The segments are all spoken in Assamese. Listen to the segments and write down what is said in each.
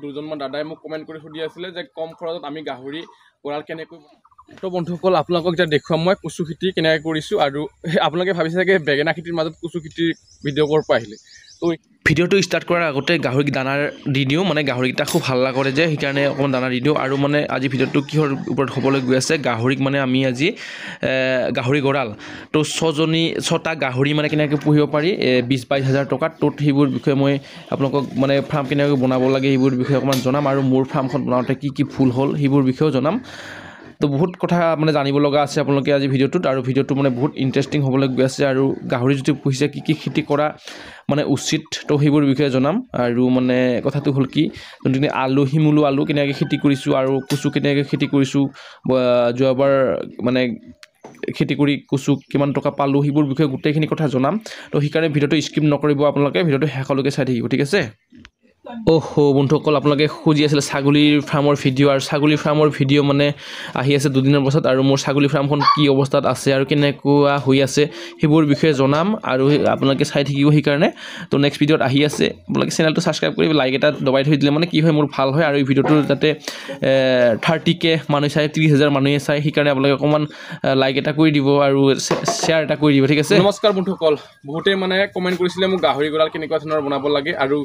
দুজনমান দাদাই মোক কমেণ্ট কৰি সুধি আছিলে যে কম খৰচত আমি গাহৰি গঁৰাল কেনেকৈ। তো বন্ধুসকল আপোনালোকক এতিয়া দেখুৱাম মই কচু খেতি কেনেকৈ কৰিছোঁ। আৰু আপোনালোকে ভাবিছে চাগে বেঙেনা খেতিৰ মাজত কচু খেতিৰ ভিডিঅ' ক'ৰ পৰা আহিলে। তো ভিডিঅ'টো ষ্টাৰ্ট কৰাৰ আগতে গাহৰিক দানা দি দিওঁ, মানে গাহৰিকেইটা খুব হাল্লা কৰে যে সেইকাৰণে অকণমান দানা দি দিওঁ। আৰু মানে আজি ভিডিঅ'টো কিহৰ ওপৰত হ'বলৈ গৈ আছে, গাহৰিক মানে আমি আজি গাহৰি গঁৰাল তো 6টা গাহৰি মানে কেনেকৈ পুহিব পাৰি 20-22 হাজাৰ টকাত। তো সেইবোৰ বিষয়ে মই আপোনালোকক মানে ফাৰ্ম কেনেকৈ বনাব লাগে সেইবোৰ বিষয়ে অকণমান জনাম, আৰু মোৰ ফাৰ্মখন বনাওঁতে কি কি ভুল হ'ল সেইবোৰ বিষয়েও জনাম। তো বহুত কথা মানে জানিব লগা আছে আপোনালোকে আজি ভিডিঅ'টোত, আৰু ভিডিঅ'টো মানে বহুত ইণ্টাৰেষ্টিং হ'বলৈ গৈ আছে। আৰু গাহৰি যদি পুহিছে কি কি খেতি কৰা মানে উচিত, তো সেইবোৰ বিষয়ে জনাম। আৰু মানে কথাটো হ'ল কি, যোনখিনি আলু শিমলু আলু কেনেকৈ খেতি কৰিছোঁ আৰু কচু কেনেকৈ খেতি কৰিছোঁ, যোৱাবাৰ মানে খেতি কৰি কচু কিমান টকা পালোঁ সেইবোৰ বিষয়ে গোটেইখিনি কথা জনাম। তো সেইকাৰণে ভিডিঅ'টো স্কিপ নকৰিব, আপোনালোকে ভিডিঅ'টো শেষলৈকে চাই থাকিব, ঠিক আছে। বন্ধুসকল আপোনালোকে খুজি আছিলে ছাগলীৰ ফাৰ্মৰ ভিডিঅ', আৰু ছাগলী ফাৰ্মৰ ভিডিঅ' মানে আহি আছে দুদিনৰ পাছত। আৰু মোৰ ছাগলী ফাৰ্মখন কি অৱস্থাত আছে আৰু কেনেকুৱা হৈ আছে সেইবোৰ বিষয়ে জনাম, আৰু আপোনালোকে চাই থাকিব সেইকাৰণে। তো নেক্সট ভিডিঅ'ত আহি আছে, আপোনালোকে চেনেলটো ছাবস্ক্ৰাইব কৰি লাইক এটা দবাই থৈ দিলে মানে কি হয় মোৰ ভাল হয়, আৰু এই ভিডিঅ'টো যাতে 30K মানুহে চাই, 30,000 মানুহে চাই, সেইকাৰণে আপোনালোকে অকণমান লাইক এটা কৰি দিব আৰু শ্বেয়াৰ এটা কৰি দিব, ঠিক আছে। নমস্কাৰ বন্ধুসকল, বহুতেই মানে কমেণ্ট কৰিছিলে মোক গাহৰি গঁৰাল কেনেকুৱা ধৰণৰ বনাব লাগে আৰু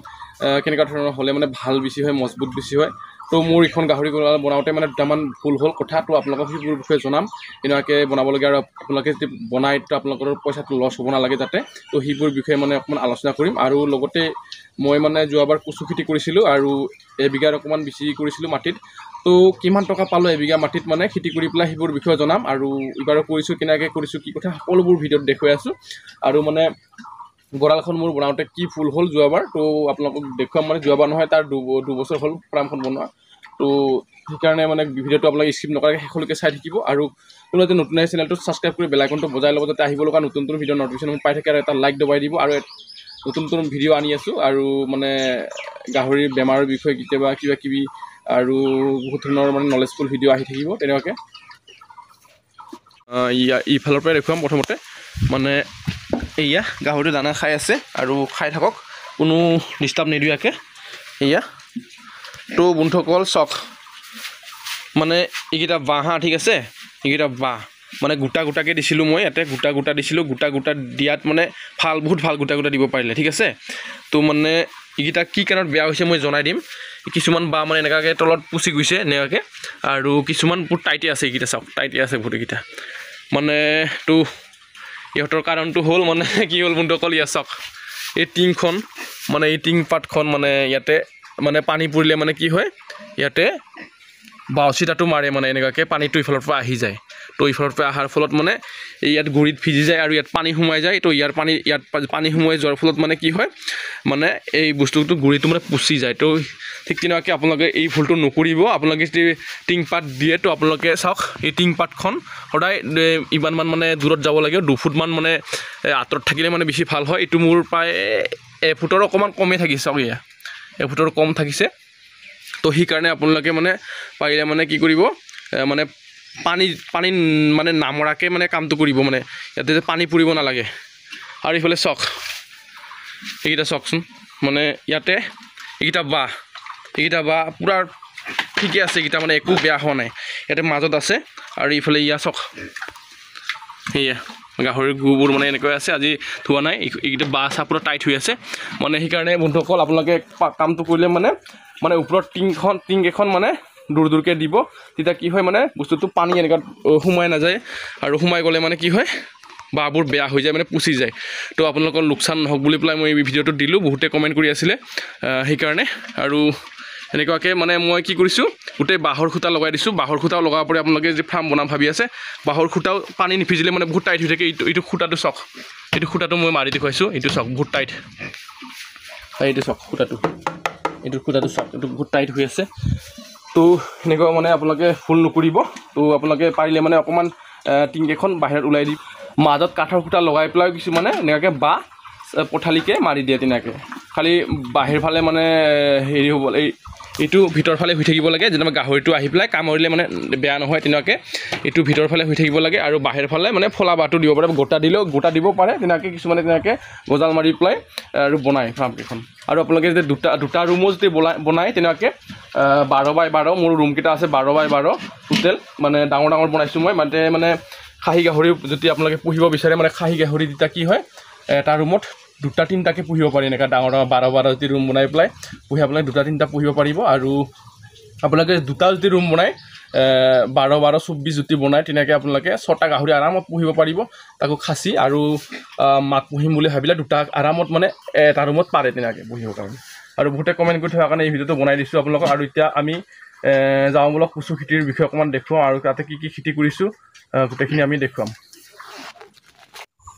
কেনেকুৱা ধৰণৰ হ'লে মানে ভাল বেছি হয়, মজবুত বেছি হয়। তো মোৰ এইখন গাহৰি গঁৰাল বনাওঁতে মানে দুটামান ভুল হ'ল কথা, তো আপোনালোকক সেইবোৰ বিষয়ে জনাম কেনেকুৱাকৈ বনাবলগীয়া, আৰু আপোনালোকে যদি বনাই তো আপোনালোকৰ পইচাটো লছ হ'ব নালাগে যাতে। তো সেইবোৰ বিষয়ে মানে অকণমান আলোচনা কৰিম। আৰু লগতে মই মানে যোৱাবাৰ কচু খেতি কৰিছিলোঁ আৰু এবিঘাত অকণমান বেছি কৰিছিলোঁ মাটিত, তো কিমান টকা পালোঁ এবিঘা মাটিত মানে খেতি কৰি পেলাই সেইবোৰ বিষয়ে জনাম। আৰু এইবাৰো কৰিছোঁ কেনেকৈ কৰিছোঁ কি কথা সকলোবোৰ ভিডিঅ'ত দেখুৱাই আছোঁ। আৰু মানে গঁৰালখন মোৰ বনাওঁতে কি ভুল হ'ল যোৱাবাৰ, তো আপোনালোকক দেখুৱাম। মানে যোৱাবাৰ নহয়, তাৰ দুবছৰ হ'ল ফাৰ্মখন বনোৱা। তো সেইকাৰণে মানে ভিডিঅ'টো আপোনালোকে স্কিপ নকৰাকৈ শেষলৈকে চাই থাকিব। আৰু আপোনালোকে নতুন আহি চেনেলটো ছাবস্ক্ৰাইব কৰি বেল আইকনটো বজাই ল'ব, যাতে আহিব লগা নতুন নতুন ভিডিঅ' নটিফিকেশ্যন পাই থাকে। আৰু এটা লাইক দবাই দিব, আৰু নতুন নতুন ভিডিঅ' আনি আছোঁ। আৰু মানে গাহৰিৰ বেমাৰৰ বিষয়ে কেতিয়াবা কিবা কিবি আৰু বহুত ধৰণৰ মানে নলেজফুল ভিডিঅ' আহি থাকিব তেনেকুৱাকৈ। ইফালৰ পৰাই দেখুৱাম। প্ৰথমতে মানে এয়া গাহৰিটো দানা খাই আছে, আৰু খাই থাকক কোনো ডিষ্টাৰ্ব নিদিয়াকৈ। এয়া তো বন্ধুসকল চাওক, মানে এইকেইটা বাঁহ, ঠিক আছে, এইকেইটা বাঁহ মানে গোটা গোটাকৈ দিছিলোঁ মই ইয়াতে, গোটা দিছিলোঁ। গোটা দিয়াত মানে বহুত ভাল গোটা দিব পাৰিলে, ঠিক আছে। তো মানে এইকেইটা কি কাৰণত বেয়া হৈছে মই জনাই দিম। কিছুমান বাঁহ মানে এনেকুৱাকৈ তলত পুচি গৈছে এনেকুৱাকৈ, আৰু কিছুমান বহুত টাইটে আছে। এইকেইটা চাওক টাইটে আছে বহুত এইকেইটা মানে। তো ইহঁতৰ কাৰণটো হ'ল মানে কি হ'ল বন্ধুসকল, ইয়াত চাওক এই টিংখন মানে এই টিং পাতখন মানে ইয়াতে মানে পানী পৰিলে মানে কি হয়, ইয়াতে বাউচিটাটো মাৰে মানে এনেকুৱাকৈ পানীটো ইফালৰ পৰা আহি যায়। তো ইফালৰ পৰা অহাৰ ফলত মানে ইয়াত গুৰিত ভিজি যায় আৰু ইয়াত পানী সোমাই যায়। তো ইয়াত পানী সোমাই যোৱাৰ ফলত মানে কি হয়, মানে এই বস্তুটো গুৰিটো মানে পচি যায়। তো ঠিক তেনেকুৱাকৈ আপোনালোকে এই ভুলটো নকৰিব। আপোনালোকে যদি টিংপাত দিয়ে তো আপোনালোকে চাওক এই টিংপাতখন সদায় ইমানমান মানে দূৰত যাব লাগে, 2 ফুটমান মানে আঁতৰত থাকিলে মানে বেছি ভাল হয়। এইটো মোৰ প্ৰায় 1 ফুটৰ অকণমান কমেই থাকিছে, চাওক এয়া 1 ফুটৰ কম থাকিছে। তো সেইকাৰণে আপোনালোকে মানে পাৰিলে মানে কি কৰিব, মানে পানী মানে নামৰাকৈ মানে কামটো কৰিব, মানে ইয়াতে যে পানী পৰিব নালাগে। আৰু এইফালে চাওক এইকেইটা চাওকচোন, মানে ইয়াতে এইকেইটা বাঁহ পূৰা ঠিকে আছে, এইকেইটা মানে একো বেয়া হোৱা নাই, ইয়াতে মাজত আছে। আৰু এইফালে ইয়া চাওক, সেয়া গাহৰিৰ গুবোৰ মানে এনেকৈ আছে, আজি ধোৱা নাই। এইকেইটা বাঁহ চাহ পূৰা টাইট হৈ আছে মানে। সেইকাৰণে বন্ধুসকল আপোনালোকে কামটো কৰিলে মানে ওপৰত টিংকেইখন মানে দূৰকৈ দিব, তেতিয়া কি হয় মানে বস্তুটো পানী এনেকুৱা সোমাই নাযায়। আৰু সোমাই গ'লে মানে কি হয়, বাঁহবোৰ বেয়া হৈ যায়, মানে পচি যায়। তো আপোনালোকৰ লোকচান নহওক বুলি পেলাই মই এই ভিডিঅ'টো দিলোঁ, বহুতে কমেণ্ট কৰি আছিলে সেইকাৰণে। আৰু এনেকুৱাকৈ মানে মই কি কৰিছোঁ, গোটেই বাঁহৰ খুঁটা লগাই দিছোঁ। বাঁহৰ খুঁটাও লগাব পাৰি, আপোনালোকে যদি ফাৰ্ম বনাম ভাবি আছে। বাঁহৰ খুঁটাও পানী নিভিজিলে মানে বহুত টাইট হৈ থাকে। এইটো খুঁটাটো চাওক, এইটো খুঁটাটো মই মাৰি দেখুৱাইছোঁ, এইটো চাওক বহুত টাইট। এইটো চাওক খুঁটাটো চাওক, এইটো বহুত টাইট হৈ আছে। তো সেনেকুৱা মানে আপোনালোকে ভুল নকৰিব। তো আপোনালোকে পাৰিলে মানে অকণমান টিংকেইখন বাহিৰত ওলাই দি মাজত কাঠৰ খুঁটা লগাই পেলাই কিছুমানে এনেকুৱাকৈ বাঁহ পথালিকৈ মাৰি দিয়ে তেনেকৈ। খালি বাহিৰ ফালে মানে হেৰি হ'ব এইটো ভিতৰ ফালে হৈ থাকিব লাগে যেনেবা গাহৰিটো আহি পেলাই কামুৰিলে মানে বেয়া নহয় তেনেকৈ এইটো ভিতৰ ফালে হৈ থাকিব লাগে আৰু বাহিৰ ফালে মানে ফলা বাটো দিব পাৰে গোটা দিলেও গোটা দিব পাৰে তেনেকৈ কিছুমানে তেনেকৈ গজাল মাৰি পেলাই আৰু বনায় ফাৰ্মকেইখন আৰু আপোনালোকে যদি দুটা ৰুমো যদি বনায় তেনেকৈ 12x12 মোৰ ৰুমকেইটা আছে 12x12 টোটেল মানে ডাঙৰ ডাঙৰ বনাইছোঁ মই মানে খাহী গাহৰি যদি আপোনালোকে পুহিব বিচাৰে মানে খাহী গাহৰি যেতিয়া কি হয় এটা ৰুমত 2-3টাকে পুহিব পাৰি এনেকৈ ডাঙৰ ডাঙৰ 12 যদি ৰুম বনাই পেলাই পুহি আপোনালোকে 2-3টা পুহিব পাৰিব আৰু আপোনালোকে 2টা যদি ৰুম বনায় 12-24 যদি বনায় তেনেকৈ আপোনালোকে 6টা গাহৰি আৰামত পুহিব পাৰিব তাকো খাচী আৰু মাক পুহিম বুলি ভাবিলে 2টা আৰামত মানে এটা ৰুমত পাৰে তেনেকৈ পুহিবৰ কাৰণে আৰু বহুতে কমেণ্ট কৰি থকাৰ কাৰণে এই ভিডিঅ'টো বনাই দিছোঁ আপোনালোকক আৰু এতিয়া আমি যাওঁ বোলক কচু খেতিৰ বিষয়ে অকণমান দেখুৱাওঁ আৰু তাতে কি কি খেতি কৰিছোঁ গোটেইখিনি আমি দেখুৱাম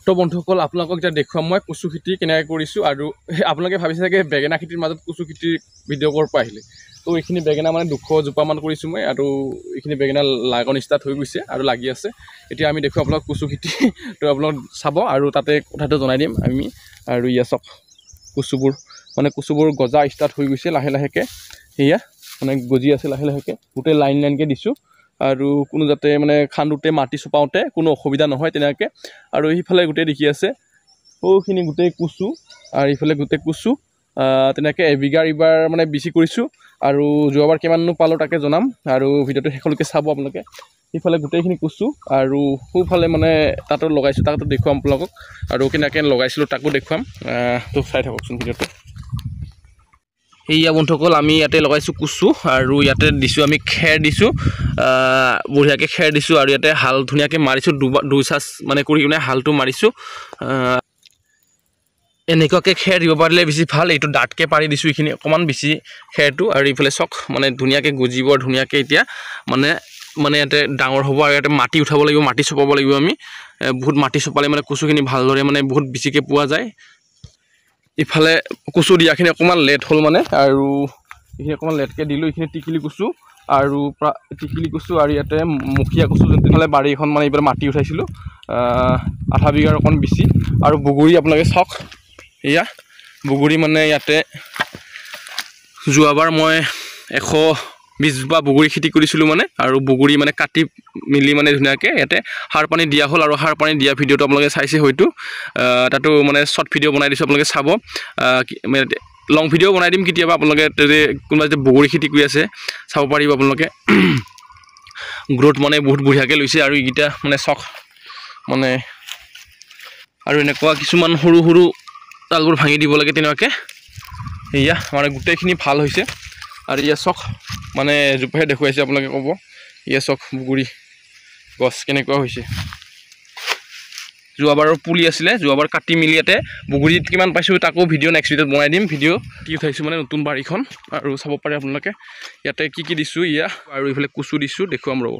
তো বন্ধুসকল আপোনালোকক এতিয়া দেখুৱাম মই কচু খেতি কেনেকৈ কৰিছোঁ আৰু আপোনালোকে ভাবিছে চাগে বেঙেনা খেতিৰ মাজত কচু খেতিৰ ভিডিঅ' ক'ৰ পৰা আহিলে তো এইখিনি বেঙেনা মানে 200 জোপামান কৰিছোঁ মই আৰু এইখিনি বেঙেনা লাগন ষ্টাৰ্ট হৈ গৈছে আৰু লাগি আছে এতিয়া আমি দেখুৱাম আপোনালোক কচু খেতি তো আপোনালোক চাব আৰু তাতে কথাটো জনাই দিম আমি আৰু ইয়া চাওক কচুবোৰ গজা ষ্টাৰ্ট হৈ গৈছে লাহে লাহেকৈ সেয়া মানে গজি আছে লাহে লাহেকৈ গোটেই লাইনকৈ দিছোঁ আৰু কোনো যাতে মানে খান্দোতে মাটি চপাওঁতে কোনো অসুবিধা নহয় তেনেকৈ আৰু এইফালে গোটেই দেখি আছে সৌখিনি গোটেই কচু আৰু এইফালে গোটেই কচু তেনেকৈ এবিঘাৰ এইবাৰ মানে বেছি কৰিছোঁ আৰু যোৱাবাৰ কিমাননো পালোঁ তাকে জনাম আৰু ভিডিঅ'টো শেষলৈকে চাব আপোনালোকে সেইফালে গোটেইখিনি কচু আৰু সোঁফালে মানে তাতো লগাইছোঁ তাতো দেখুৱাম আপোনালোকক আৰু কেনেকৈ লগাইছিলোঁ তাকো দেখুৱাম তো চাই থাককচোন ভিডিঅ'টো এইয়া বন্ধুসকল আমি ইয়াতে লগাইছোঁ কচু আৰু ইয়াতে দিছোঁ আমি খেৰ দিছোঁ বঢ়িয়াকৈ খেৰ দিছোঁ আৰু ইয়াতে হাল ধুনীয়াকৈ মাৰিছোঁ দুই চাচ মানে কৰি কিনে হালটো মাৰিছোঁ এনেকুৱাকৈ খেৰ দিব পাৰিলে বেছি ভাল এইটো ডাঠকৈ পাৰি দিছোঁ এইখিনি অকণমান বেছি খেৰটো আৰু এইফালে চক মানে ধুনীয়াকৈ গজিব ধুনীয়াকৈ এতিয়া মানে ইয়াতে ডাঙৰ হ'ব আৰু ইয়াতে মাটি উঠাব লাগিব মাটি চপাব লাগিব আমি বহুত মাটি চপালে মানে কচুখিনি ভালদৰে মানে বহুত বেছিকৈ পোৱা যায় ইফালে কচু দিয়াখিনি অকণমান লেট হ'ল মানে আৰু এইখিনি অকণমান লেটকৈ দিলোঁ এইখিনি টিকিলি কচু আৰু টিকিলি কচু আৰু ইয়াতে মুখীয়া কচু যোনফালে বাৰীখন মানে এইফালে মাটি উঠাইছিলোঁ আধা বিঘাৰ অকণ বেছি আৰু বগৰী আপোনালোকে চাওক এয়া বগৰী মানে ইয়াতে যোৱাবাৰ মই 120 জোপা বগৰী খেতি কৰিছিলোঁ মানে আৰু বগৰী মানে কাটি মিলি মানে ধুনীয়াকৈ ইয়াতে সাৰ পানী দিয়া হ'ল আৰু সাৰ পানী দিয়া ভিডিঅ'টো আপোনালোকে চাইছে হয়তো তাতো মানে শ্বৰ্ট ভিডিঅ' বনাই দিছোঁ আপোনালোকে চাব লং ভিডিঅ' বনাই দিম কেতিয়াবা আপোনালোকে কোনোবা যদি বগৰী খেতি কৰি আছে চাব পাৰিব আপোনালোকে গ্ৰোথ মানে বহুত বঢ়িয়াকৈ লৈছে আৰু এইকেইটা মানে চখ মানে আৰু এনেকুৱা কিছুমান সৰু সৰু ডালবোৰ ভাঙি দিব লাগে তেনেকুৱাকৈ এয়া মানে গোটেইখিনি ভাল হৈছে আৰু ইয়া চখ মানে জোপাহে দেখুৱাইছে আপোনালোকে ক'ব ইয়া চখ বগৰী গছ কেনেকুৱা হৈছে যোৱাবাৰৰ পুলি আছিলে যোৱাবাৰ কাটি মিলি ইয়াতে বগৰীত কিমান পাইছোঁ তাকো ভিডিঅ' নেক্সট ভিডিঅ'ত বনাই দিম ভিডিঅ' কি উঠাইছোঁ মানে নতুন বাৰীখন আৰু চাব পাৰে আপোনালোকে ইয়াতে কি দিছোঁ ইয়া আৰু এইফালে কচু দিছোঁ দেখুৱাম ৰ'ব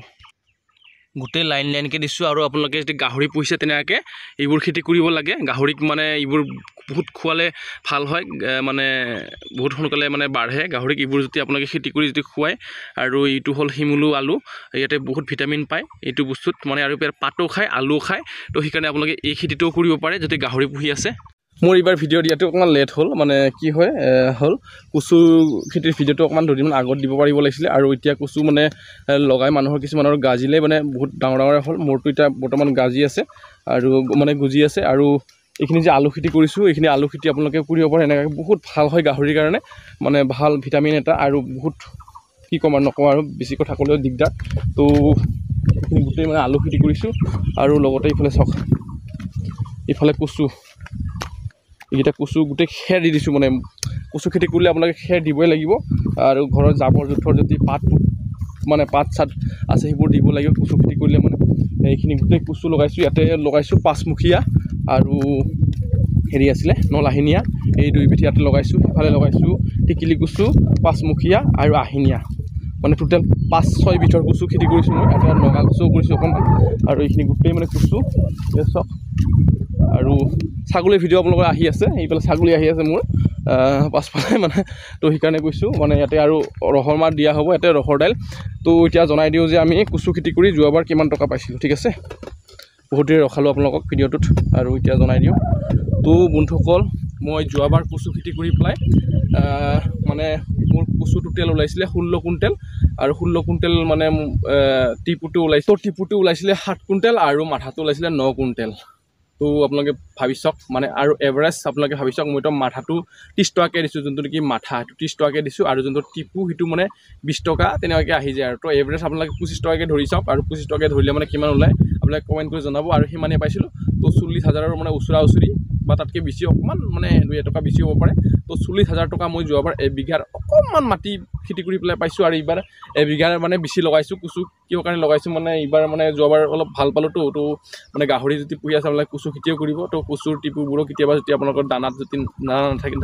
গোটেই লাইনকৈ দিছোঁ আৰু আপোনালোকে যদি গাহৰি পুহিছে তেনেকৈ এইবোৰ খেতি কৰিব লাগে গাহৰিক মানে এইবোৰ বহুত খোৱালে ভাল হয় মানে বহুত সোনকালে মানে বাঢ়ে গাহৰিক এইবোৰ যদি আপোনালোকে খেতি কৰি যদি খুৱায় আৰু এইটো হ'ল শিমলু আলু ইয়াতে বহুত ভিটামিন পায় এইটো বস্তুত মানে আৰু পাতো খায় আলুও খায় তো সেইকাৰণে আপোনালোকে এই খেতিটোও কৰিব পাৰে যদি গাহৰি পুহি আছে মোৰ এইবাৰ ভিডিঅ' দিয়াটো অকণমান লেট হ'ল মানে কি হয় হ'ল কচু খেতিৰ ভিডিঅ'টো অকণমান দুদিনমান আগত দিব পাৰিব লাগিছিলে আৰু এতিয়া কচু মানে লগাই মানুহৰ কিছুমানৰ গাজিলে মানে বহুত ডাঙৰ ডাঙৰ হ'ল মোৰটো এতিয়া বৰ্তমান গাজি আছে আৰু মানে গুজি আছে আৰু এইখিনি যে আলু খেতি কৰিছোঁ এইখিনি আলু খেতি আপোনালোকে কৰিব পাৰে এনেকৈ বহুত ভাল হয় গাহৰিৰ কাৰণে মানে ভাল ভিটামিন এটা আৰু বহুত কি ক'ম আৰু নকওঁ আৰু বেছি কথা ক'লেও দিগদাৰ তো এইখিনি গোটেই মানে আলু খেতি কৰিছোঁ আৰু লগতে এইফালে চাওক এইফালে কচু এইকেইটা কচু গোটেই খেৰ দি দিছোঁ মানে কচু খেতি কৰিলে আপোনালোকে খেৰ দিবই লাগিব আৰু ঘৰৰ জাবৰ জোঁথৰ যদি পাত চাত আছে সেইবোৰ দিব লাগিব কচু খেতি কৰিলে মানে এইখিনি গোটেই কচু লগাইছোঁ ইয়াতে লগাইছোঁ পাঁচমুখীয়া আৰু হেৰি আছিলে নলাহিনীয়া এই দুইবিধ ইয়াতে লগাইছোঁ সিফালে লগাইছোঁ টিকিলি কচু পাঁচমুখীয়া আৰু আহিনীয়া মানে টোটেল 5-6 বিধৰ কচু খেতি কৰিছোঁ মই এটা নগা কচুও কৰিছোঁ অকণমান আৰু এইখিনি গোটেই মানে কচু চক আৰু ছাগলীৰ ভিডিঅ' আপোনালোকৰ আহি আছে এইফালে ছাগলী আহি আছে মোৰ পাছফালে মানে তো সেইকাৰণে কৈছোঁ মানে ইয়াতে আৰু ৰহৰ মাহ দিয়া হ'ব ইয়াতে ৰহৰ দাইল তো এতিয়া জনাই দিওঁ যে আমি কচু খেতি কৰি যোৱাবাৰ কিমান টকা পাইছিলোঁ ঠিক আছে বহুত দেৰি ৰখালোঁ আপোনালোকক ভিডিঅ'টোত আৰু এতিয়া জনাই দিওঁ তো বন্ধুসকল মই যোৱাবাৰ কচু খেতি কৰি পেলাই মানে মোৰ কচু টোটেল ওলাইছিলে 16 কুইণ্টেল আৰু 16 কুইণ্টেল মানে টিপুটো ওলাইছে টিপুটো ওলাইছিলে 7 কুইণ্টেল আৰু মাথাটো ওলাইছিলে 9 কুইণ্টেল তো আপোনালোকে ভাবি চাওক মানে আৰু এভাৰেজ আপোনালোকে ভাবি চাওক মইতো মাথাটো 30 টকাকৈ দিছোঁ যোনটো নেকি মাথা সেইটো 30 টকাকৈ দিছোঁ আৰু যোনটো টিপু সেইটো মানে 20 টকা তেনেকুৱাকৈ আহি যায় আৰু তো এভাৰেজ আপোনালোকে 25 টকাকৈ ধৰি চাওক আৰু 25 টকাকৈ ধৰিলে মানে কিমান ওলায় আপোনালোকে কমেণ্ট কৰি জনাব আৰু সিমানেই পাইছিলোঁ তো 40,000ৰ মানে ওচৰা ওচৰি বা তাতকৈ বেছি অকণমান মানে 2 টকা বেছি হ'ব পাৰে তো 40,000 টকা মই যোৱাবাৰ এবিঘাৰ অকণমান মাটি খেতি কৰি পেলাই পাইছোঁ আৰু এইবাৰ এবিঘাৰ মানে বেছি লগাইছোঁ কচু কিয় কাৰণে লগাইছোঁ মানে এইবাৰ মানে যোৱাবাৰ অলপ ভাল পালোঁতো তো মানে গাহৰি যদি পুহি আছে আপোনালোকে কচু খেতিও কৰিব তো কচুৰ টিপুবোৰো কেতিয়াবা যদি আপোনালোকৰ দানাত যদি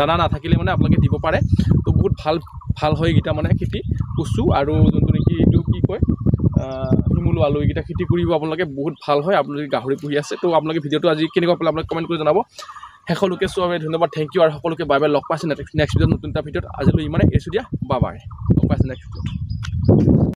দানা নাথাকিলে মানে আপোনালোকে দিব পাৰে তো বহুত ভাল হয় এইকেইটা মানে খেতি কচু আৰু যোনটো নেকি এইটো কি কয় শিমলু আলু এইকেইটা খেতি কৰিব আপোনালোকে বহুত ভাল হয় আপোনালোকে গাহৰি পুহি আছে তো আপোনালোকে ভিডিঅ'টো আজি কেনেকুৱা পালে আপোনালোকে কমেণ্ট কৰি জনাব শেষলৈকে চোৱাৰ বাবে ধন্যবাদ থেংক ইউ আৰু সকলোকে বাই বাই লগ পাইছে নেক্সট ভিডিঅ'ত নতুন এটা ভিডিঅ'ত আজিলৈ ইমানে এৰিছোঁ দিয়া বাই বাই লগ পাইছে নেক্সট ভিডিঅ'ত